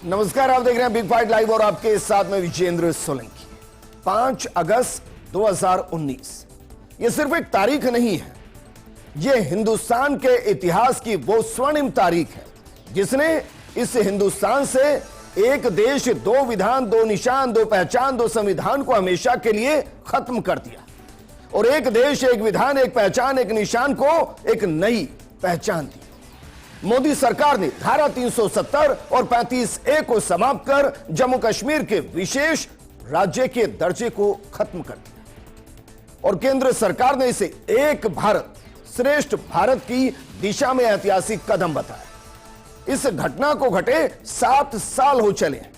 नमस्कार, आप देख रहे हैं बिग फाइट लाइव और आपके साथ में विजेंद्र सोलंकी। 5 अगस्त 2019 यह सिर्फ एक तारीख नहीं है, यह हिंदुस्तान के इतिहास की वो स्वर्णिम तारीख है जिसने इस हिंदुस्तान से एक देश, दो विधान, दो निशान, दो पहचान, दो संविधान को हमेशा के लिए खत्म कर दिया और एक देश, एक विधान, एक पहचान, एक निशान को एक नई पहचान दी। मोदी सरकार ने धारा 370 और 35A को समाप्त कर जम्मू कश्मीर के विशेष राज्य के दर्जे को खत्म कर दिया और केंद्र सरकार ने इसे एक भारत श्रेष्ठ भारत की दिशा में ऐतिहासिक कदम बताया। इस घटना को घटे 7 साल हो चले हैं।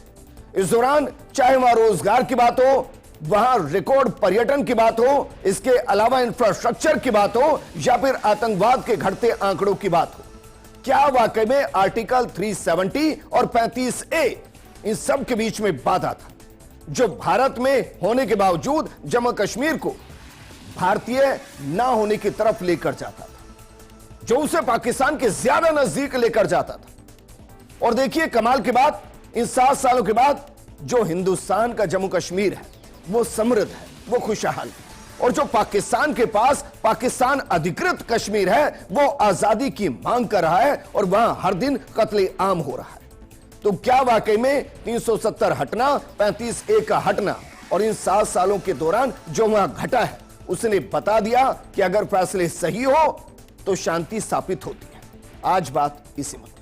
इस दौरान चाहे वहां रोजगार की बात हो, वहां रिकॉर्ड पर्यटन की बात हो, इसके अलावा इंफ्रास्ट्रक्चर की बात हो या फिर आतंकवाद के घटते आंकड़ों की बात हो, क्या वाकई में आर्टिकल 370 और 35A इन सब के बीच में बाधा था जो भारत में होने के बावजूद जम्मू कश्मीर को भारतीय ना होने की तरफ लेकर जाता था, जो उसे पाकिस्तान के ज्यादा नजदीक लेकर जाता था। और देखिए कमाल की बात, इन 7 सालों के बाद जो हिंदुस्तान का जम्मू कश्मीर है वो समृद्ध है, वो खुशहाल है, और जो पाकिस्तान के पास पाकिस्तान अधिकृत कश्मीर है वो आजादी की मांग कर रहा है और वहां हर दिन कत्ले आम हो रहा है। तो क्या वाकई में 370 हटना, 35A का हटना और इन 7 सालों के दौरान जो वहां घटा है उसने बता दिया कि अगर फैसले सही हो तो शांति स्थापित होती है। आज बात इसी मुद्दे पर।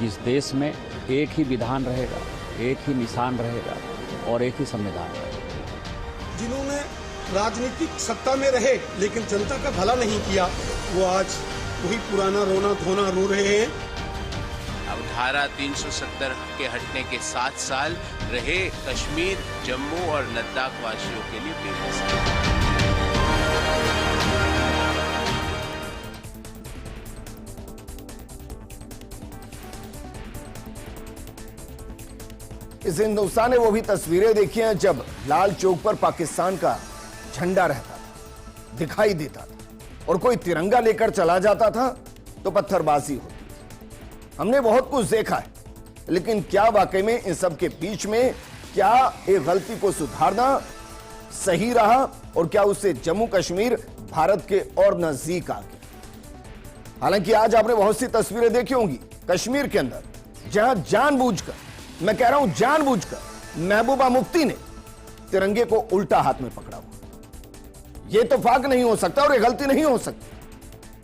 इस देश में एक ही विधान रहेगा, एक ही निशान रहेगा और एक ही संविधान रहेगा। जिन्होंने राजनीतिक सत्ता में रहे लेकिन जनता का भला नहीं किया, वो आज वही पुराना रोना धोना रो रहे हैं। अब धारा 370 के हटने के 7 साल रहे कश्मीर, जम्मू और लद्दाख वासियों के लिए बेबस। इस हिंदुस्तान ने वो भी तस्वीरें देखी हैं जब लाल चौक पर पाकिस्तान का झंडा रहता था, दिखाई देता था और कोई तिरंगा लेकर चला जाता था तो पत्थरबाजी होती थी। हमने बहुत कुछ देखा है, लेकिन क्या वाकई में इन सब के बीच में क्या एक गलती को सुधारना सही रहा और क्या उससे जम्मू कश्मीर भारत के और नजदीक आ गया? हालांकि आज आपने बहुत सी तस्वीरें देखी होंगी कश्मीर के अंदर जहां जानबूझकर, मैं कह रहा हूं जानबूझकर, महबूबा मुफ्ती ने तिरंगे को उल्टा हाथ में पकड़ा हुआ। यह तो फाक नहीं हो सकता और यह गलती नहीं हो सकती,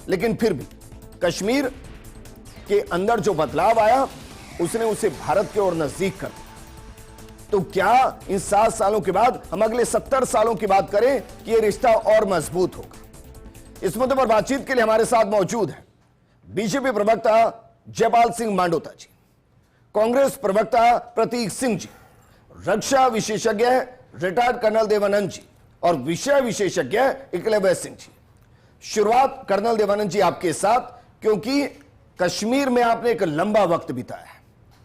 लेकिन फिर भी कश्मीर के अंदर जो बदलाव आया उसने उसे भारत के और नजदीक कर दिया। तो क्या इन 7 सालों के बाद हम अगले 70 सालों की बात करें कि यह रिश्ता और मजबूत होगा? इस मुद्दे पर बातचीत के लिए हमारे साथ मौजूद है बीजेपी प्रवक्ता जयपाल सिंह मांडोता जी, कांग्रेस प्रवक्ता प्रतीक सिंह जी, रक्षा विशेषज्ञ रिटायर्ड कर्नल देवानंद जी और विषय विशेषज्ञ एकलव्य सिंह जी। शुरुआत कर्नल देवानंद जी आपके साथ, क्योंकि कश्मीर में आपने एक लंबा वक्त बिताया है।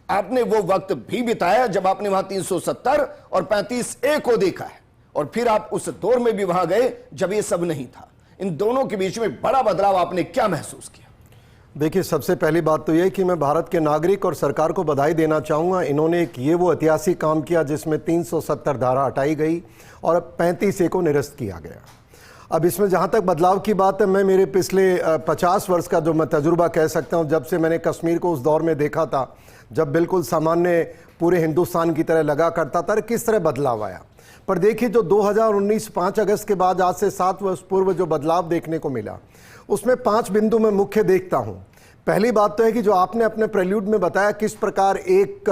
आपने वो वक्त भी बिताया जब आपने वहां 370 और 35A को देखा है और फिर आप उस दौर में भी वहां गए जब ये सब नहीं था। इन दोनों के बीच में बड़ा बदलाव आपने क्या महसूस किया? देखिए, सबसे पहली बात तो यह कि मैं भारत के नागरिक और सरकार को बधाई देना चाहूँगा। इन्होंने ये वो ऐतिहासिक काम किया जिसमें 370 धारा हटाई गई और 35A को निरस्त किया गया। अब इसमें जहाँ तक बदलाव की बात है, मैं मेरे पिछले 50 वर्ष का जो मैं तजुर्बा कह सकता हूँ, जब से मैंने कश्मीर को उस दौर में देखा था जब बिल्कुल सामान्य पूरे हिंदुस्तान की तरह लगा करता था, किस तरह बदलाव आया। पर देखिए, जो 2019 5 अगस्त के बाद आज से 7 वर्ष पूर्व जो बदलाव देखने को मिला, उसमें 5 बिंदु मैं मुख्य देखता हूं। पहली बात तो है कि जो आपने अपने प्रेल्यूड में बताया किस प्रकार एक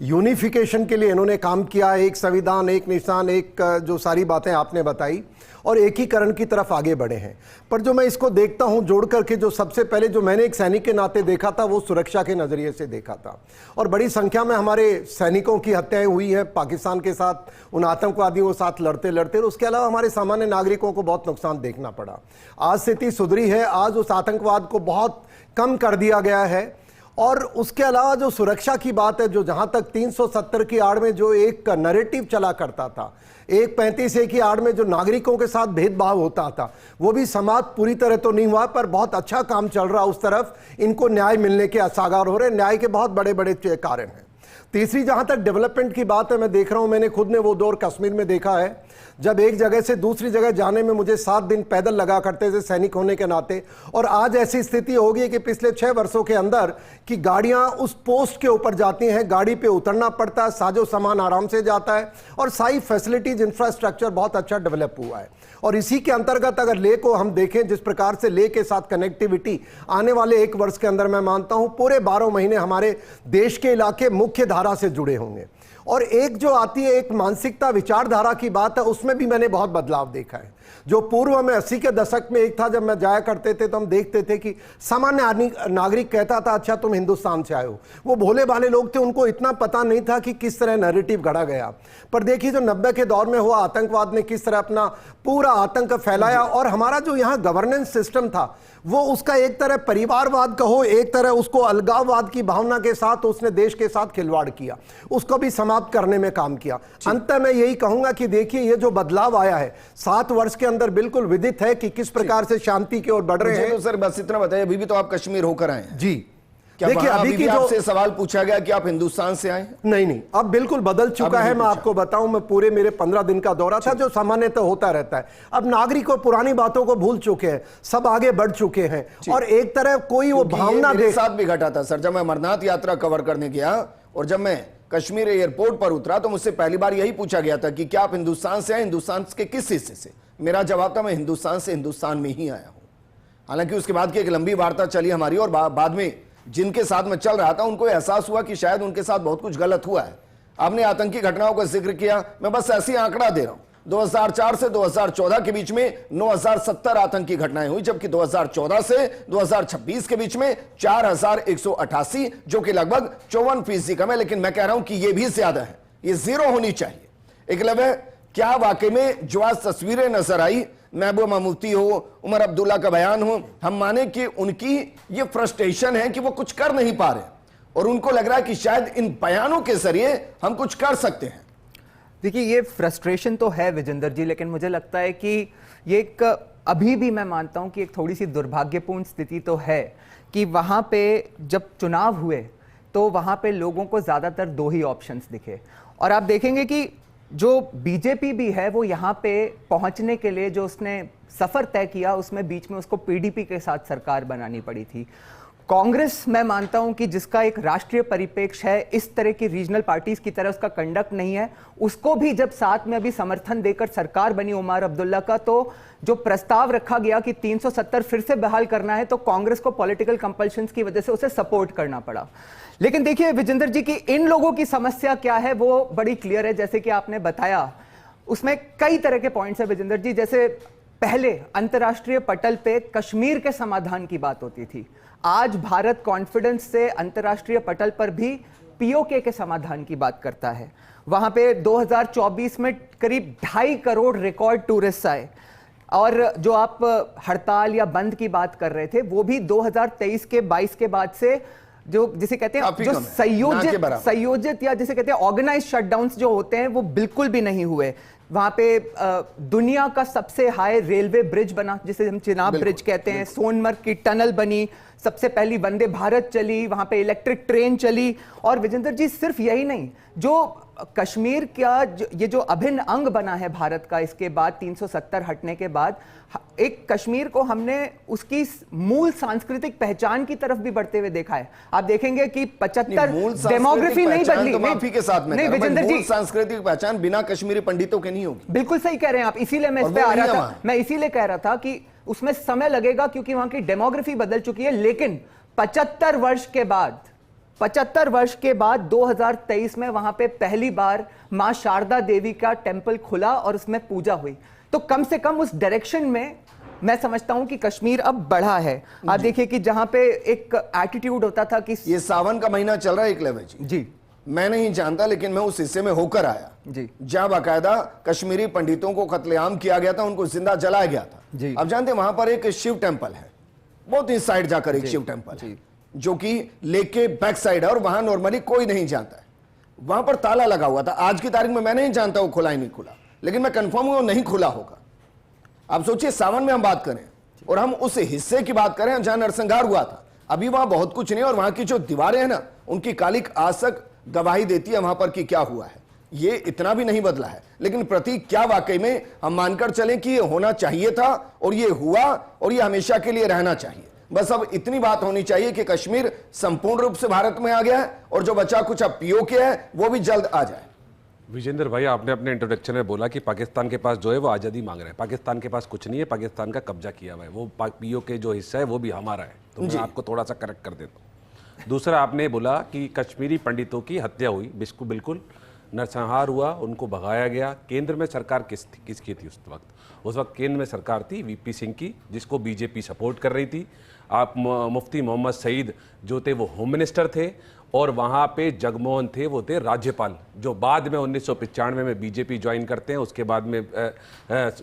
यूनिफिकेशन के लिए इन्होंने काम किया, एक संविधान, एक निशान, एक जो सारी बातें आपने बताई और एकीकरण की तरफ आगे बढ़े हैं। पर जो मैं इसको देखता हूं जोड़ करके, जो सबसे पहले जो मैंने एक सैनिक के नाते देखा था वो सुरक्षा के नज़रिए से देखा था और बड़ी संख्या में हमारे सैनिकों की हत्याएं हुई हैं पाकिस्तान के साथ, उन आतंकवादियों के साथ लड़ते लड़ते। उसके अलावा हमारे सामान्य नागरिकों को बहुत नुकसान देखना पड़ा। आज स्थिति सुधरी है, आज उस आतंकवाद को बहुत कम कर दिया गया है और उसके अलावा जो सुरक्षा की बात है, जो जहां तक 370 की आड़ में जो एक नैरेटिव चला करता था, एक 35A की आड़ में जो नागरिकों के साथ भेदभाव होता था, वो भी समाप्त पूरी तरह तो नहीं हुआ, पर बहुत अच्छा काम चल रहा उस तरफ। इनको न्याय मिलने के आसार हो रहे, न्याय के बहुत बड़े बड़े कारण हैं। तीसरी जहां तक डेवलपमेंट की बात है, मैं देख रहा हूं, मैंने खुद ने वो दौर कश्मीर में देखा है जब एक जगह से दूसरी जगह जाने में मुझे 7 दिन पैदल लगा करते थे सैनिक होने के नाते, और आज ऐसी स्थिति हो गई कि पिछले 6 वर्षों के अंदर कि गाड़ियां उस पोस्ट के ऊपर जाती हैं, गाड़ी पे उतरना पड़ता है, साजो सामान आराम से जाता है, और सारी फैसिलिटीज इंफ्रास्ट्रक्चर बहुत अच्छा डेवलप हुआ है। और इसी के अंतर्गत अगर ले को हम देखें, जिस प्रकार से ले के साथ कनेक्टिविटी आने वाले 1 वर्ष के अंदर, मैं मानता हूं पूरे 12 महीने हमारे देश के इलाके मुख्य धारा से जुड़े होंगे। और एक जो आती है एक मानसिकता विचारधारा की बात है, उसमें भी मैंने बहुत बदलाव देखा है। जो पूर्व में 80 के दशक में एक था, जब मैं जाया करते थे तो हम देखते थे कि सामान्य नागरिक कहता था अच्छा तुम हिंदुस्तान से आए हो। वो भोले भाले लोग थे, उनको इतना पता नहीं था कि किस तरह नैरेटिव गढ़ा गया। पर देखिए जो 90 के दौर में हुआ, आतंकवाद ने किस तरह अपना पूरा आतंक फैलाया, और हमारा जो यहाँ गवर्नेंस सिस्टम था वो उसका एक तरह परिवारवाद कहो, एक तरह उसको अलगाववाद की भावना के साथ उसने देश के साथ खिलवाड़ किया, उसको भी समाप्त करने में काम किया। अंत मैं यही कहूंगा कि देखिए ये जो बदलाव आया है 7 वर्ष के अंदर, बिल्कुल विदित है कि किस प्रकार से शांति की ओर बढ़ रहे हैं। तो सर बस इतना बताइए, अभी भी तो आप कश्मीर होकर आए हैं जी। देखिए अभी की आपसे सवाल पूछा गया कि आप हिंदुस्तान से आए? नहीं, अब बिल्कुल बदल चुका है। मैं आपको बताऊं, मैं पूरे मेरे 15 दिन का दौरा था, जो सामान्यतः होता रहता है। अब नागरिक और पुरानी बातों को भूल चुके हैं, सब आगे बढ़ चुके हैं, और एक तरह कोई वो भावना मेरे साथ भी घटा था सर। जब मैं अमरनाथ यात्रा कवर करने गया और जब मैं कश्मीर एयरपोर्ट पर उतरा तो मुझसे पहली बार यही पूछा गया था कि क्या आप हिंदुस्तान से आए, हिंदुस्तान के किस हिस्से से? मेरा जवाब था मैं हिंदुस्तान से हिंदुस्तान में ही आया हूं। हालांकि उसके बाद की एक लंबी वार्ता चली हमारी, और बाद में जिनके साथ मैं चल रहा था उनको एहसास हुआ कि शायद उनके साथ बहुत कुछ गलत हुआ है। आपने आतंकी घटनाओं का जिक्र किया, मैं बस ऐसी आंकड़ा दे रहा हूं। 2004 से 2014 के बीच में 9070 आतंकी घटनाएं हुई, जबकि 2014 से 2026 के बीच में 4188, जो कि लगभग 54% कम है। लेकिन मैं कह रहा हूं कि यह भी ज्यादा है, ये 0 होनी चाहिए। एकलव्य, क्या वाकई में जो आज तस्वीरें नजर आई, महबूबा मुफ्ती हो, उमर अब्दुल्ला का बयान हो, हम माने कि उनकी ये फ्रस्ट्रेशन है कि वो कुछ कर नहीं पा रहे, और उनको लग रहा है कि शायद इन बयानों के जरिए हम कुछ कर सकते हैं। देखिए ये फ्रस्ट्रेशन तो है विजेंद्र जी, लेकिन मुझे लगता है कि ये एक अभी भी मैं मानता हूं कि एक थोड़ी सी दुर्भाग्यपूर्ण स्थिति तो है कि वहां पे जब चुनाव हुए तो वहां पे लोगों को ज्यादातर 2 ही ऑप्शंस दिखे। और आप देखेंगे कि जो बीजेपी भी है वो यहाँ पे पहुंचने के लिए जो उसने सफर तय किया, उसमें बीच में उसको पीडीपी के साथ सरकार बनानी पड़ी थी। कांग्रेस मैं मानता हूं कि जिसका एक राष्ट्रीय परिप्रेक्ष्य है, इस तरह की रीजनल पार्टीज की तरह उसका कंडक्ट नहीं है, उसको भी जब साथ में अभी समर्थन देकर सरकार बनी उमर अब्दुल्ला का, तो जो प्रस्ताव रखा गया कि 370 फिर से बहाल करना है, तो कांग्रेस को पॉलिटिकल कंपल्शंस की वजह से उसे सपोर्ट करना पड़ा। लेकिन देखिए विजेंद्र जी की इन लोगों की समस्या क्या है वो बड़ी क्लियर है। जैसे कि आपने बताया, उसमें कई तरह के पॉइंट्स है विजेंद्र जी। जैसे पहले अंतर्राष्ट्रीय पटल पे कश्मीर के समाधान की बात होती थी, आज भारत कॉन्फिडेंस से अंतर्राष्ट्रीय पटल पर भी पीओके के समाधान की बात करता है। वहां पे 2024 में करीब 2.5 करोड़ रिकॉर्ड टूरिस्ट आए, और जो आप हड़ताल या बंद की बात कर रहे थे वो भी 2023 के 22 के बाद से जो जिसे कहते हैं जो संयोजित या जिसे कहते हैं ऑर्गेनाइज्ड शटडाउन्स जो होते हैं वो बिल्कुल भी नहीं हुए। वहां पे दुनिया का सबसे हाई रेलवे ब्रिज बना, जिसे हम चिनाब ब्रिज कहते हैं, सोनमर्ग की टनल बनी, सबसे पहली वंदे भारत चली, वहां पे इलेक्ट्रिक ट्रेन चली। और विजेंद्र जी सिर्फ यही नहीं, जो कश्मीर का ये जो अभिन्न अंग बना है भारत का, इसके बाद 370 हटने के बाद एक कश्मीर को हमने उसकी मूल सांस्कृतिक पहचान की तरफ भी बढ़ते हुए देखा है। आप देखेंगे कि 75 डेमोग्राफी नहीं बदली, तो माफी के साथ में नहीं विजेंद्र जी, सांस्कृतिक पहचान बिना कश्मीरी पंडितों के नहीं होगी। बिल्कुल सही कह रहे हैं आप, इसीलिए मैं इस पे आ रहा था। मैं इसीलिए कह रहा था कि उसमें समय लगेगा क्योंकि वहां की डेमोग्राफी बदल चुकी है। लेकिन 75 वर्ष के बाद 2023 में वहां पे पहली बार मां शारदा देवी का टेंपल खुला और उसमें पूजा हुई। तो कम से कम उस डायरेक्शन में मैं समझता हूं कि कश्मीर अब बढ़ा है। आप देखिए कि जहां पे एक एटीट्यूड होता था कि ये सावन का महीना चल रहा है एकलव्य जी, मैं नहीं जानता, लेकिन मैं उस हिस्से में होकर आया जी, जहां बाकायदा कश्मीरी पंडितों को कत्लेआम किया गया था, उनको जिंदा जलाया गया था। जी। अब जानते हैं वहां पर एक शिव टेंपल है, बहुत ही साइड जाकर एक शिव टेंपल है। जो कि लेक के बैक साइड है और वहां नॉर्मली कोई नहीं जाता है। वहां पर ताला लगा हुआ था। आज की तारीख में मैं नहीं जानता वो खुला ही नहीं खुला, लेकिन मैं कंफर्म हूं वो नहीं खुला होगा। आप सोचिए सावन में हम बात करें और हम उस हिस्से की बात करें जहां नरसंहार हुआ था। अभी वहां बहुत कुछ नहीं, और वहां की जो दीवारें हैं ना, उनकी कालिक आज तक गवाही देती है वहां पर कि क्या हुआ है। ये इतना भी नहीं बदला है, लेकिन प्रतीक क्या वाकई में हम मानकर चलें कि ये होना चाहिए था और ये हुआ और ये हमेशा के लिए रहना चाहिए। बस अब इतनी बात होनी चाहिए कि कश्मीर संपूर्ण रूप से भारत में आ गया है और जो बचा कुछ अब पीओके है वो भी जल्द आ जाए। विजेंद्र भाई, आपने अपने इंट्रोडक्शन में बोला कि पाकिस्तान के पास जो है वो आज़ादी मांग रहे हैं। पाकिस्तान के पास कुछ नहीं है, पाकिस्तान का कब्जा किया हुआ है। वो पीओके जो हिस्सा है वो भी हमारा है। तो मैं आपको थोड़ा सा करेक्ट कर देता हूँ। दूसरा, आपने बोला कि कश्मीरी पंडितों की हत्या हुई, बिल्कुल नरसंहार हुआ, उनको भगाया गया। केंद्र में सरकार किसकी थी उस वक्त? उस वक्त केंद्र में सरकार थी वीपी सिंह की, जिसको बीजेपी सपोर्ट कर रही थी। आप मुफ्ती मोहम्मद सईद जो थे वो होम मिनिस्टर थे, और वहाँ पे जगमोहन थे, वो थे राज्यपाल, जो बाद में 1995 में बीजेपी ज्वाइन करते हैं। उसके बाद में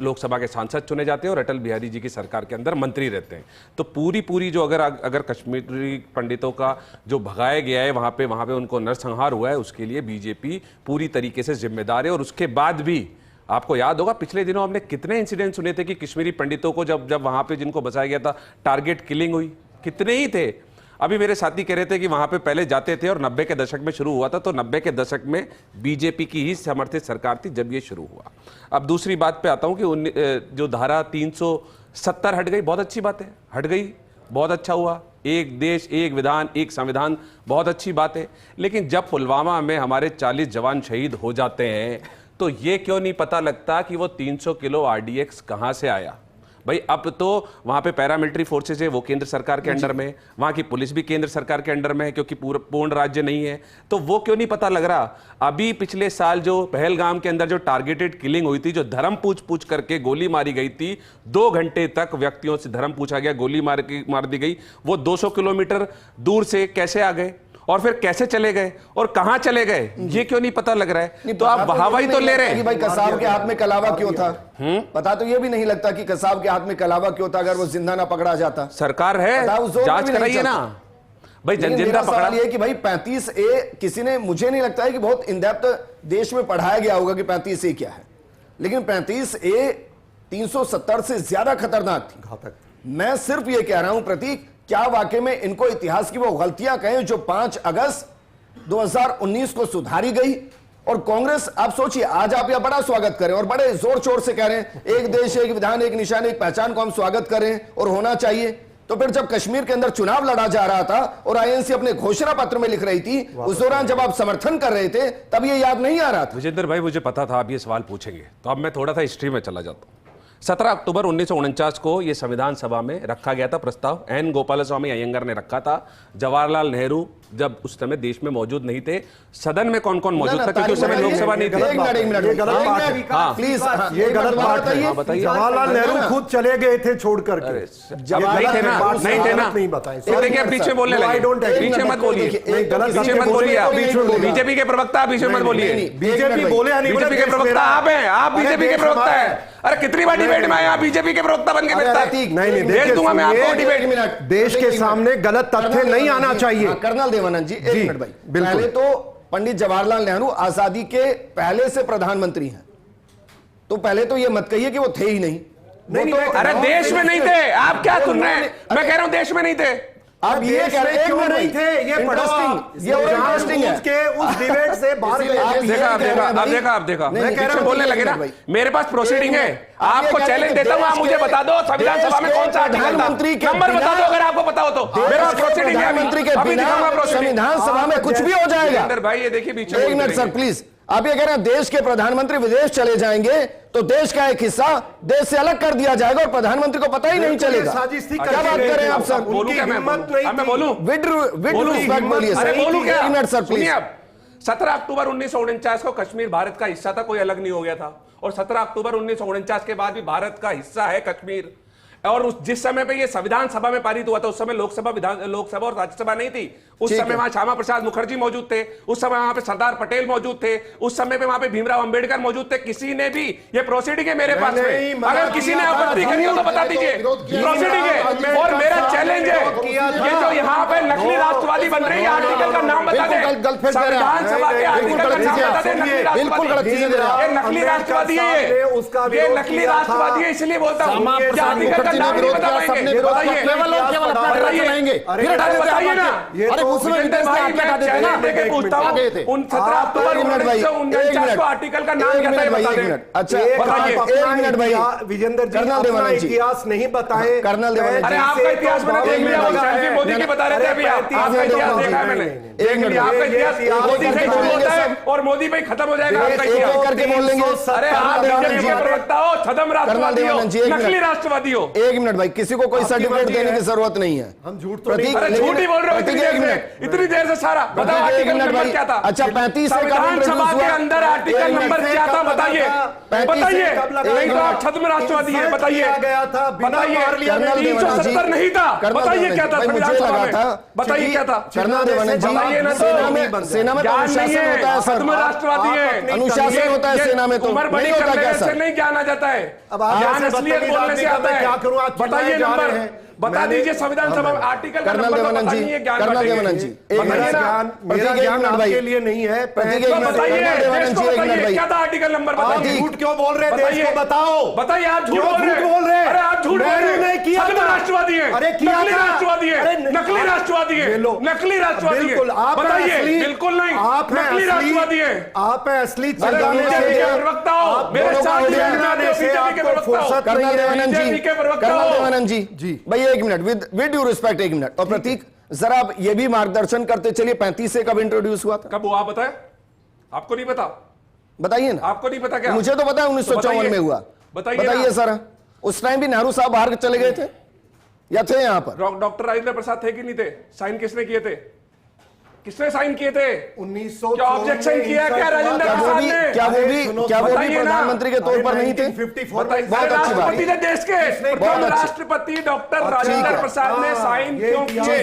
लोकसभा के सांसद चुने जाते हैं और अटल बिहारी जी की सरकार के अंदर मंत्री रहते हैं। तो पूरी जो अगर कश्मीरी पंडितों का जो भगाया गया है वहाँ पे उनको नरसंहार हुआ है, उसके लिए बीजेपी पूरी तरीके से जिम्मेदार है। और उसके बाद भी आपको याद होगा पिछले दिनों हमने कितने इंसिडेंट सुने थे कि कश्मीरी पंडितों को जब वहाँ पे जिनको बचाया गया था टारगेट किलिंग हुई, कितने ही थे। अभी मेरे साथी कह रहे थे कि वहां पे पहले जाते थे और 90 के दशक में शुरू हुआ था, तो 90 के दशक में बीजेपी की ही समर्थित सरकार थी जब ये शुरू हुआ। अब दूसरी बात पे आता हूं कि जो धारा 370 हट गई, बहुत अच्छी बात है, हट गई, बहुत अच्छा हुआ। एक देश एक विधान एक संविधान, बहुत अच्छी बात है। लेकिन जब पुलवामा में हमारे 40 जवान शहीद हो जाते हैं तो ये क्यों नहीं पता लगता कि वो 300 किलो आरडीएक्स कहां से आया? भाई अब तो वहाँ पे पैरामिलिट्री फोर्सेज है, वो केंद्र सरकार के अंडर में, वहाँ की पुलिस भी केंद्र सरकार के अंडर में है, क्योंकि पूर्ण राज्य नहीं है। तो वो क्यों नहीं पता लग रहा? अभी पिछले साल जो पहलगाम के अंदर जो टारगेटेड किलिंग हुई थी, जो धर्म पूछ करके गोली मारी गई थी, 2 घंटे तक व्यक्तियों से धर्म पूछा गया, गोली मार दी गई, वो 200 किलोमीटर दूर से कैसे आ गए और फिर कैसे चले गए और कहां चले गए, ये क्यों नहीं पता लग रहा है? तो आप हवाई तो ले रहे हैं कि भाई कसाब के हाथ में कलावा क्यों था? पता तो ये भी नहीं लगता कि कसाब के हाथ में कलावा क्यों था अगर वो जिंदा ना पकड़ा जाता। सरकार है, जांच कराइए ना भाई। जिंदा पकड़ा ये कि भाई 35A किसी ने, मुझे नहीं लगता है कि बहुत इन डेप्थ देश में पढ़ाया गया होगा कि 35A क्या है, लेकिन 35A 370 से ज्यादा खतरनाक थी, घातक। मैं सिर्फ ये कह रहा हूं प्रतीक, क्या वाकई में इनको इतिहास की वो गलतियां कहें जो 5 अगस्त 2019 को सुधारी गई? और कांग्रेस, आप सोचिए, आज आप यह बड़ा स्वागत करें और बड़े जोर शोर से कह रहे हैं एक देश एक विधान एक निशान एक पहचान को हम स्वागत करें और होना चाहिए। तो फिर जब कश्मीर के अंदर चुनाव लड़ा जा रहा था और आईएनसी अपने घोषणा पत्र में लिख रही थी, उस दौरान जब आप समर्थन कर रहे थे तब ये याद नहीं आ रहा था? विजेंद्र भाई, मुझे पता था आप ये सवाल पूछेंगे, तो अब मैं थोड़ा सा हिस्ट्री में चला जाता हूं। 17 अक्टूबर 1949 को यह संविधान सभा में रखा गया था प्रस्ताव। एन गोपालस्वामी अयंगर ने रखा था। जवाहरलाल नेहरू जब उस समय देश में मौजूद नहीं थे। सदन में कौन कौन मौजूद था, क्योंकि उस समय लोकसभा नहीं थी। प्लीज ये गलत बात है। बताइए। जवाहरलाल नेहरू खुद चले गए थे छोड़ करके। नहीं थे ना, नहीं थे ना, नहीं बताएं। देखिए पीछे बोलने लगे, पीछे मत बोलिए, पीछे मत बोलिए। बीजेपी के प्रवक्ता पीछे मत बोलिए। बीजेपी बोले, बीजेपी के प्रवक्ता आप हैं, आप बीजेपी के प्रवक्ता हैं। अरे कितनी बार डिबेट में आया, बीजेपी के प्रवक्ता बन के बैठता है। नहीं, भेज दूंगा मैं आपको डिबेट। देश के सामने गलत तथ्य नहीं आना चाहिए। कर्नल देवानंद जी, एक मिनट भाई। पहले तो पंडित जवाहरलाल नेहरू आजादी के पहले से प्रधानमंत्री हैं, तो पहले तो ये मत कहिए कि वो थे ही नहीं। अरे देश में नहीं थे, आप क्या सुन रहे हैं? मैं कह रहा हूं देश में नहीं थे। आप ये कह रहे हैं क्यों नहीं थे? ये इंटरेस्टिंग, ये इंटरेस्टिंग है के उस डिबेट से बाहर गए। आप देखा मैं कह रहा हूं बोलने लगे ना। मेरे पास प्रोसीडिंग है, आपको चैलेंज देता हूं, आप मुझे बता दो संविधान सभा में कौन सा आर्टिकल था, नंबर बता दो अगर आपको पता हो तो। मेरे पास प्रोसीडिंग है, मंत्री के बिना संविधान सभा में कुछ भी हो जाएगा। भाई ये देखिए बीच में, एक मिनट सर प्लीज। आप ये कह रहे हैं देश के प्रधानमंत्री विदेश चले जाएंगे तो देश का एक हिस्सा देश से अलग कर दिया जाएगा और प्रधानमंत्री को पता ही नहीं चलेगा। क्या बात कर रहे हैं आप सर? बोलूं क्या मैं बोलूं? विद रिस्पेक्ट बोलिए सर। बोलूं क्या? एक मिनट सर प्लीज। 17 अक्टूबर 1949 को कश्मीर भारत का हिस्सा था, कोई अलग नहीं हो गया था। और 17 अक्टूबर 1949 के बाद भी भारत का हिस्सा है कश्मीर। और उस जिस समय पे ये संविधान सभा में पारित हुआ था उस समय लोकसभा और राज्यसभा नहीं थी। उस समय वहां श्यामा प्रसाद मुखर्जी मौजूद थे, उस समय वहां पे सरदार पटेल मौजूद थे, उस समय पे वहां पे भीमराव अंबेडकर मौजूद थे। किसी ने भी, ये प्रोसीडिंग है मेरे पास में, अगर किसी ने आपत्ति करी हो तो बता दीजिए। प्रोसीडिंग है और मेरा चैलेंज है, किया था। ये जो यहाँ पे नकली राष्ट्रवादी बन रही है, आर्टिकल का नाम बता दे, संविधान सभा के आर्टिकल का नाम बता दे, बिल्कुल गलत चीजें दे रहे हैं। ये नकली राष्ट्रवादी है, ये नकली राष्ट्रवादी है, इसलिए बोलता हूँ कि आर्टिकल का नाम नहीं बता पाएंगे। बताइए ना, अरे उसमें देखे पूछता हूँ, उन 17 अक्टूबर 1949 को आर्टिकल का नाम क्या था, बता दें। अच्छा बताइए। एक मिनट भाई, विजेंद्र जी कर्नल अपना देवानंद जी, इतिहास नहीं बताए। कर्नल देवानंद अरे जी, आपका इतिहास मैंने देख लिया, वो सेल्फी मोदी की बता रहे थे अभी, आपका इतिहास देखा है मैंने, एक मिनट, आपका इतिहास मोदी से शुरू होता है और मोदी पे खत्म हो जाएगा आपका एक एक इतिहास। करके बोल लेंगे। अरे आप बीजेपी के प्रवक्ता हो, छदम राष्ट्रवादी हो, नकली राष्ट्रवादी हो। एक मिनट भाई, किसी को कोई सर्टिफिकेट देने की जरूरत नहीं है। हम झूठ तो नहीं, अरे झूठ ही बोल रहे हो इतनी देर से सारा। बताओ आर्टिकल नंबर क्या था? अच्छा 35 से संविधान सभा के अंदर आर्टिकल नंबर क्या था, बताइए बताइए। नहीं तो आप छद्म राष्ट्रवादी है, बताइए बताइए। 370 नहीं था, बताइए क्या था संविधान सभा में, बताइए क्या था। कर्नल देवानंद जी, बताइए ना, सेना में तो अनुशासन होता है सर, छद्म राष्ट्रवादी है, अनुशासन होता है सेना में, तो उम्र बड़ी नहीं होता क्या करने से सर? नहीं ज्ञान आ जाता है, ज्ञान असलियत बोलने से आता है। बताइए नंबर, बता दीजिए संविधान सभा में आर्टिकल का कर्नल नंबर देवानंद जी, कर्नल देवानंद जी, मेरा ज्ञान आपके लिए नहीं है। बताइए क्या था आर्टिकल नंबर, बताइए। झूठ क्यों बोल रहे हैं? देश को बताओ। बताइए, आप झूठ बोल रहे हैं। अरे आप झूठ बोल रहे हैं, नहीं किया, राष्ट्रवादी है, अरे नकली राष्ट्रवादी है, नकली राष्ट्रवादी है, नकली राष्ट्रवादी है, बताइए। बिल्कुल नहीं, आप नकली राष्ट्रवादी है, आप असली बीजेपी के प्रवक्ता हो, मेरे साथ बीजेपी के प्रवक्ता हो, कर्नल देवानंद जी, के प्रवक्ता कर्नल हो। देवानंद जी भाई एक मिनट, विद ड्यू रिस्पेक्ट, एक मिनट। और प्रतीक जरा आप ये भी मार्गदर्शन करते चलिए, 35 से कब इंट्रोड्यूस हुआ था? कब हुआ बताए, आपको नहीं पता? बताइए ना। आपको नहीं पता क्या? मुझे तो पता है 1954 में हुआ। बताइए सर, उस टाइम भी नेहरू साहब बाहर चले गए थे या थे यहाँ पर? डॉक्टर राजेंद्र प्रसाद थे कि नहीं थे? साइन किसने किए थे? किसने साइन किए थे? 1900 क्या ऑब्जेक्शन किया क्या राजेंद्र प्रसाद ने? क्या वो भी प्रधानमंत्री के तौर पर नहीं थे? बहुत अच्छी बात है। राष्ट्रपति थे देश के, प्रथम राष्ट्रपति डॉक्टर राजेंद्र प्रसाद ने साइन क्यों किए?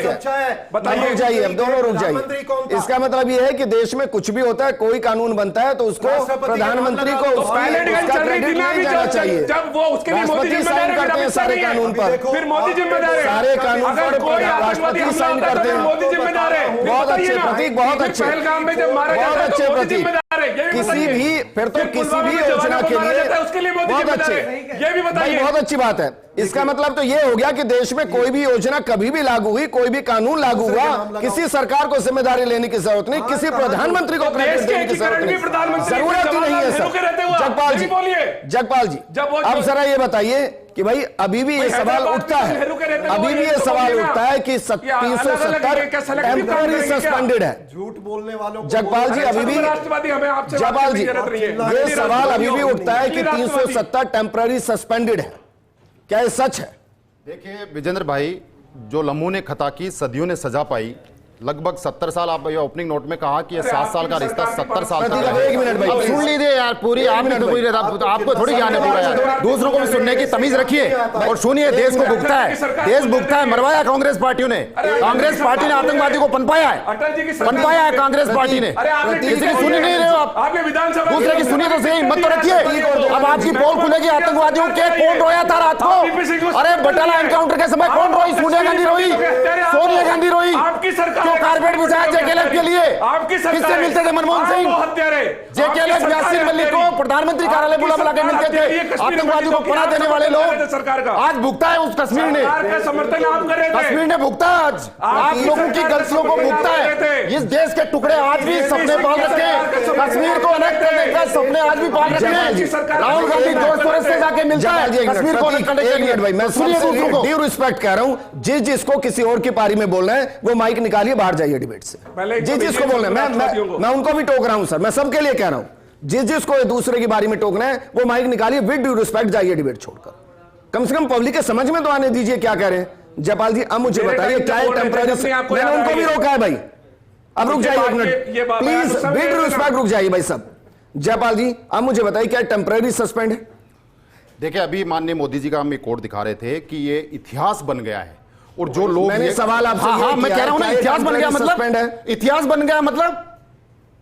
बताइए। रुक जाइए, अब दोनों रुक जाइए। इसका मतलब ये है कि देश में कुछ भी होता है, कोई कानून बनता है तो उसको प्रधानमंत्री को उसका क्रेडिट नहीं जाना चाहिए। जब वो उसके लिए मोदी साइन करते हैं सारे कानून पर, फिर मोदी जिम्मेदार है। सारे कानून पर कोई आतंकवादी राष्ट्रपति हमला साइन होता करते है हैं। मोदी जिम्मेदार है। बहुत अच्छे प्रतीक, बहुत अच्छे, पहलगाम में जब मारा बहुत जाता है अच्छे तो मोदी प्रतीक। जिम्मेदार है, ये भी किसी बताइए। भी फिर तो किसी पुलवामा भी में योजना जवानों के को मारा लिए जाता है, उसके लिए मोदी बहुत जिम्मेदार अच्छे, है, ये भी बताइए। बहुत अच्छी बात है। इसका मतलब तो ये हो गया कि देश में कोई भी योजना कभी भी लागू हुई, कोई भी कानून लागू हुआ, किसी सरकार को जिम्मेदारी लेने की जरूरत नहीं, किसी प्रधानमंत्री को क्रेडिट देने की जरूरत नहीं, जरूरत ही नहीं है सर। जगपाल जी, जगपाल जी, अब जरा ये बताइए कि भाई अभी भी ये सवाल उठता है, अभी भी ये सवाल उठता है कि 370 टेम्पररी सस्पेंडेड है। झूठ बोलने वालों जगपाल जी, अभी भी राष्ट्रवादी हमें आपसे जगपाल जी, ये सवाल अभी भी उठता है कि 370 टेम्पररी सस्पेंडेड है, क्या ये सच है? देखिए विजेंद्र भाई, जो लम्हों ने खता की, सदियों ने सजा पाई, लगभग 70 साल, आप ये ओपनिंग नोट में कहा कि ये 7 साल का रिश्ता 70 साल का है। एक मिनट भाई, अब सुन लीजिए यार, पूरी आपने तो पूरी आपको थोड़ी ज्ञान है पूरा यार, दूसरों को भी सुनने की तमीज रखिए और सुनिए। देश को भुगता है, देश भुगता है, मरवाया कांग्रेस पार्टियों ने, कांग्रेस पार्टी ने आतंकवादी को पनपाया है, पनपाया है कांग्रेस पार्टी ने। किसी की सुनी नहीं रहे हो आप, दूसरे की सुनिए तो सही, हिम्मत तो रखिए। अब आपकी पोल खुलेगी, आतंकवादियों के कौन रोया था रात को? अरे बटाला एनकाउंटर के समय कौन रोई? सोनिया गांधी रोई, सोनिया गांधी रोई। आपकी सरकार कारपेट बिछाया जेकेएलएफ के लिए, आपकी सरकार किससे मिलते थे? मनमोहन सिंह, जेकेएलएफ, यासीन मलिक को प्रधानमंत्री कार्यालय बुला के मिलते थे। आतंकवादी को पनाह देने वाले लोग सरकार का आज भुगता है उस कश्मीर ने, समर्थन आप कर रहे थे। कश्मीर ने भुगता है आज, आप लोगों की गलतियों को भुगता है। इस देश के टुकड़े आज भी सपने पाल रखे, कश्मीर को अलग करने का सपने आज भी पाल रखे हैं। राहुल गांधी दोस्तों से जाके मिलता है कश्मीर को अलग करने के लिए। भाई मैं ड्यू रिस्पेक्ट कह रहा हूं, जिसको किसी और की पारी में बोलना है वो माइक निकालिए, बाहर जाइए डिबेट से। जिसको बोलना है, मैं उनको भी टोक रहा हूं सर, मैं सबके लिए कह रहा हूं, जिसको एक दूसरे की बारी में टोकना है वो माइक निकालिए, विद ड्यू रिस्पेक्ट जाइए डिबेट छोड़कर। कम से कम पब्लिक के समझ में तो आने दीजिए क्या कह रहे हैं। जयपाल जी, अब मुझे बताइए क्या टेम्पररी, मैंने उनको भी रोका है भाई, अब रुक जाइए एक मिनट प्लीज, विद रिस्पेक्ट रुक जाइए भाई सब। जयपाल जी, अब मुझे बताइए क्या टेम्पररी सस्पेंड है? देखिए अभी माननीय मोदी जी का हम एक कोट दिखा रहे थे कि ये इतिहास बन गया है, और जो लोग, मैंने सवाल आपसे हाँ मैं कह रहा हूं ना, इतिहास बन गया मतलब, इतिहास बन गया मतलब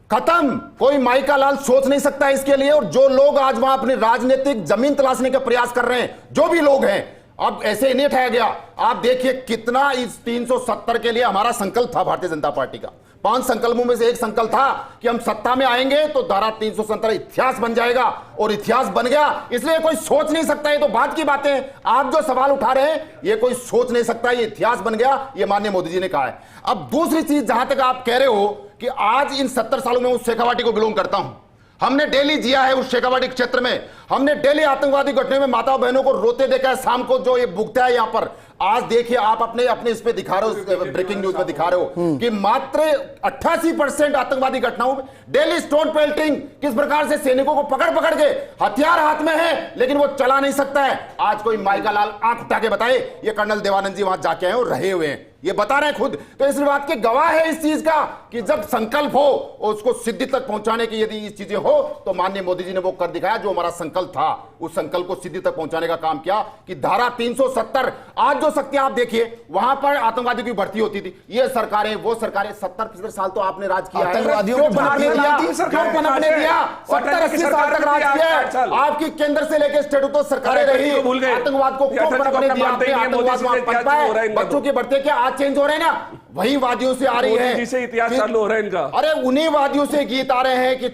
खत्म, कोई माई का लाल सोच नहीं सकता इसके लिए। और जो लोग आज वहां अपनी राजनीतिक जमीन तलाशने का प्रयास कर रहे हैं, जो भी लोग हैं, अब ऐसे ही नहीं उठाया गया। आप देखिए कितना इस 370 के लिए हमारा संकल्प था भारतीय जनता पार्टी का। 5 संकल्पों में से एक संकल्प था कि हम सत्ता में आएंगे तो धारा 370 इतिहास बन जाएगा, और इतिहास बन गया। इसलिए कोई सोच नहीं सकता, ये तो बात की बातें हैं। आप जो सवाल उठा रहे हैं ये कोई सोच नहीं सकता, ये इतिहास बन गया, ये माननीय मोदी जी ने कहा है। अब दूसरी चीज, जहां तक आप कह रहे हो कि आज इन 70 सालों में उस शेखावाटी को बिलोंग करता हूं, हमने डेली जिया है उस शेखावाटी क्षेत्र में, हमने डेली आतंकवादी घटनाओं में माता बहनों को रोते देखा है, शाम को जो ये भुगता है यहां पर। आज देखिए आप अपने इस पे दिखा रहे हो, ब्रेकिंग न्यूज पे दिखा रहे हो कि मात्र 88% आतंकवादी घटनाओं में डेली स्टोन पेल्टिंग, किस प्रकार से सैनिकों को पकड़ पकड़ के, हथियार हाथ में है लेकिन वो चला नहीं सकता है। आज कोई माइका लाल आंख उठा के बताए, ये कर्नल देवानंद जी वहां जाके आए और रहे हुए हैं, ये बता रहे हैं खुद। तो इस बात के गवाह है इस चीज का कि जब संकल्प हो और उसको सिद्धि तक पहुंचाने की यदि ये चीजें हो तो माननीय मोदी जी ने वो कर दिखाया जो हमारा संकल्प था। उस संकल्प को सिद्धि तक पहुंचाने का काम किया कि धारा 370, आज जो शक्तियां आप देखिए वहां पर आतंकवादियों की भर्ती होती थी, ये सरकारें वो सरकारें, 70-75 साल तो आपने राज किया है, आतंकवादियों क्यों की पनपने भर्ती दिया? होती? क्यों पनपने दिया? 70-80 साल तक राज किया है। आपकी केंद्र से लेकर स्टेट तो सरकारें रही, आतंकवाद को क्यों पनपने दिया? आतंकवाद वहां पनपा है, बच्चों की भर्ती क्या आज चेंज हो रहे हैं ना? वही वादियों से आ रही है, जिसे इतिहास चालू हो रहा है इनका। अरे उन्हीं वादियों से गीत आ रहे हैं कि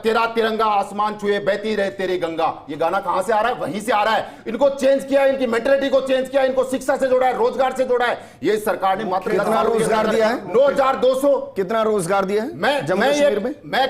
तेरा तिरंगा आसमान छुए बहती रहे तेरी गंगा। ये गाना कहां से आ रहा है? वहीं से आ रहा है। इनको चेंज किया, इनकी मेंटालिटी को चेंज किया, इनको शिक्षा से जोड़ा है, रोजगार से जोड़ा है। ये सरकार ने मात्र कितना रोजगार दिया है? 9200। कितना रोजगार दिया है? मैं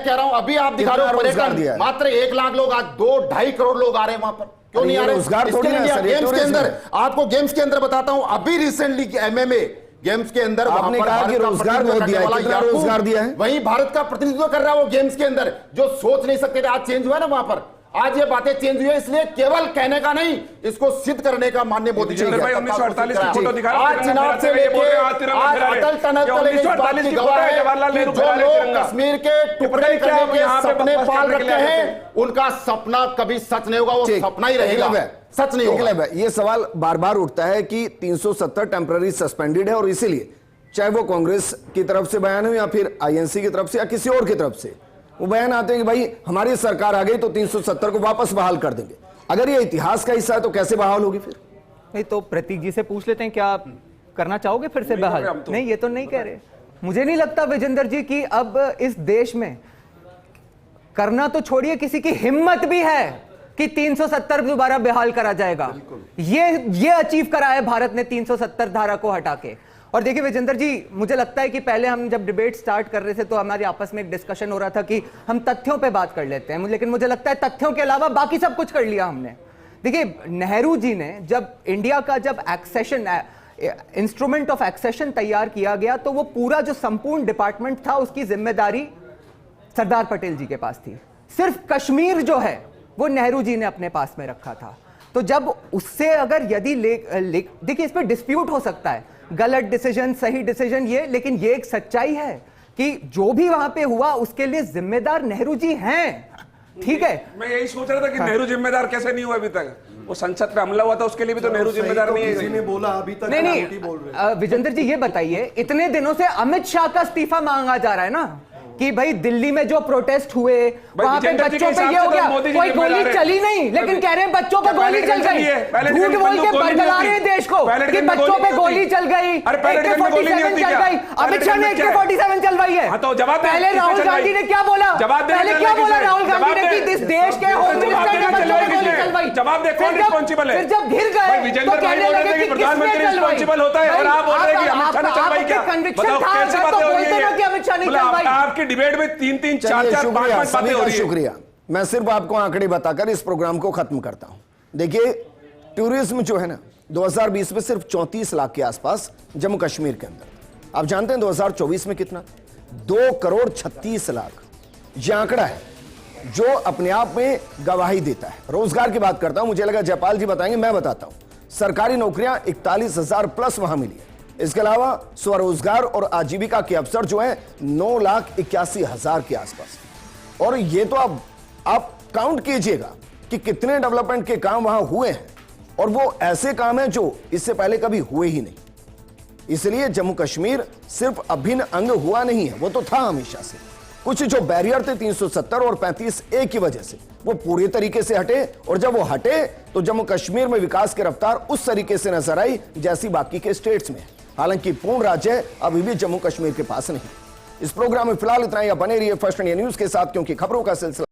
कह रहा हूं, अभी आप दिखा रहे हो पर्यटन, मात्र 1 लाख लोग, आज 2-2.5 करोड़ लोग आ रहे हैं वहां पर। क्यों नहीं आ रहे? रोजगार थोड़ी ना सर, गेम्स के अंदर, आपको गेम्स के अंदर बताता हूं, अभी रिसेंटली MMA गेम्स के अंदर आपने कहा कि रोजगार बहुत दिया है, कितना रोजगार दिया है? वही भारत का प्रतिनिधित्व कर रहा है वो गेम्स के अंदर, जो सोच नहीं सकते थे, आज चेंज हुआ ना वहां पर। आज ये बातें चेंज हुई है, इसलिए केवल कहने का नहीं, इसको सिद्ध करने का माननीय मोदी जी ने 1948 की फोटो दिखा रहा आज चुनाव से लेकर आज अटल टनल तक इस बात की गवाह है कि जो लोग कश्मीर के टुकड़े करने के सपने पाल रखे हैं, उनका सपना कभी सच नहीं होगा, वो सपना ही रहेगा, सच नहीं होगा। ये सवाल बार बार उठता है कि 370 टेम्पररी सस्पेंडेड है, और इसीलिए चाहे वो कांग्रेस की तरफ से बयान हो या फिर INC की तरफ से या किसी और की तरफ से, वो बयान आते हैं कि भाई हमारी सरकार आ गई तो 370 को वापस बहाल कर देंगे। अगर ये इतिहास का हिस्सा है तो कैसे बहाल होगी फिर? नहीं तो प्रतीक जी से पूछ लेते हैं, क्या आप करना चाहोगे फिर से बहाल? नहीं, ये तो नहीं कह रहे। मुझे नहीं लगता विजेंद्र जी की अब इस देश में करना तो छोड़िए, किसी की हिम्मत भी है कि 370 दोबारा बहाल करा जाएगा। ये अचीव करा है भारत ने 370 धारा को हटा के। और देखिए विजेंद्र जी, मुझे लगता है कि पहले हम जब डिबेट स्टार्ट कर रहे थे तो हमारे आपस में एक डिस्कशन हो रहा था कि हम तथ्यों पे बात कर लेते हैं, लेकिन मुझे लगता है तथ्यों के अलावा बाकी सब कुछ कर लिया हमने। देखिए नेहरू जी ने जब इंडिया का जब एक्सेशन इंस्ट्रूमेंट ऑफ एक्सेशन तैयार किया गया तो वो पूरा जो संपूर्ण डिपार्टमेंट था उसकी जिम्मेदारी सरदार पटेल जी के पास थी। सिर्फ कश्मीर जो है वो नेहरू जी ने अपने पास में रखा था। तो जब उससे अगर यदि देखिए इस पर डिस्प्यूट हो सकता है, गलत डिसीजन सही डिसीजन ये, लेकिन ये एक सच्चाई है कि जो भी वहां पे हुआ उसके लिए जिम्मेदार नेहरू जी हैं। ठीक है, मैं यही सोच रहा था कि नेहरू जिम्मेदार कैसे नहीं हुआ अभी तक। वो संसद पे हमला हुआ था, उसके लिए भी तो नेहरू जिम्मेदार नहीं है। किसी ने बोला अभी तक नहीं बोल रहे हैं। विजेंद्र जी ये बताइए, इतने दिनों से अमित शाह का इस्तीफा मांगा जा रहा है ना कि भाई दिल्ली में जो प्रोटेस्ट हुए वहां पे बच्चों पे ये हो गया, कोई गोली चली नहीं लेकिन कह रहे हैं बच्चों पे गोली चल गई। झूठ बोल के बरगला रहे हैं देश को कि बच्चों पे गोली चल गई, AK-47 चल गई। अमित शाह ने AK-47 चलवाई है। पहले राहुल गांधी ने क्या बोला? पहले क्या बोला राहुल गांधी ने कि इस देश के होम मिनिस्टर ने बच्चों पे गोली चलवाई। जवाब दे, कौन रिस्पांसिबल है? फिर जब घिर गए तो कहने लगे कि प्रधानमंत्री रिस्पांसिबल होता है और आप बोल रहे हैं कि अमित शाह ने चलवाई। क्या कन्विक्शन था तो बोलते ना कि अमित शाह ने चलवाई। आपकी डिबेट में 3-3, 4-4, 5-5 बातें हो रही है। शुक्रिया। मैं सिर्फ आपको आंकड़े बताकर इस प्रोग्राम को खत्म करता हूं। देखिए टूरिज्म जो है ना 2020 में सिर्फ 34 लाख के आसपास जम्मू कश्मीर के अंदर। आप जानते हैं 2024 में कितना? 2,36,00,000। यह आंकड़ा है जो अपने आप में गवाही देता है। रोजगार की बात करता हूं, मुझे लगा जयपाल जी बताएंगे, मैं बताता हूं। सरकारी नौकरियां 41,000 प्लस वहां मिली है। इसके अलावा स्वरोजगार और आजीविका के अवसर जो है 9,81,000 के आसपास। और ये तो आप काउंट कीजिएगा कि कितने डेवलपमेंट के काम वहां हुए हैं, और वो ऐसे काम हैं जो इससे पहले कभी हुए ही नहीं। इसलिए जम्मू कश्मीर सिर्फ अभिन्न अंग हुआ नहीं है, वो तो था हमेशा से। कुछ जो बैरियर थे 370 और 35A की वजह से वो पूरी तरीके से हटे, और जब वो हटे तो जम्मू कश्मीर में विकास की रफ्तार उस तरीके से नजर आई जैसी बाकी के स्टेट्स में। हालांकि पूर्ण राज्य अभी भी जम्मू कश्मीर के पास नहीं। इस प्रोग्राम में फिलहाल इतना ही। बने रहिए फर्स्ट इंडिया न्यूज के साथ, क्योंकि खबरों का सिलसिला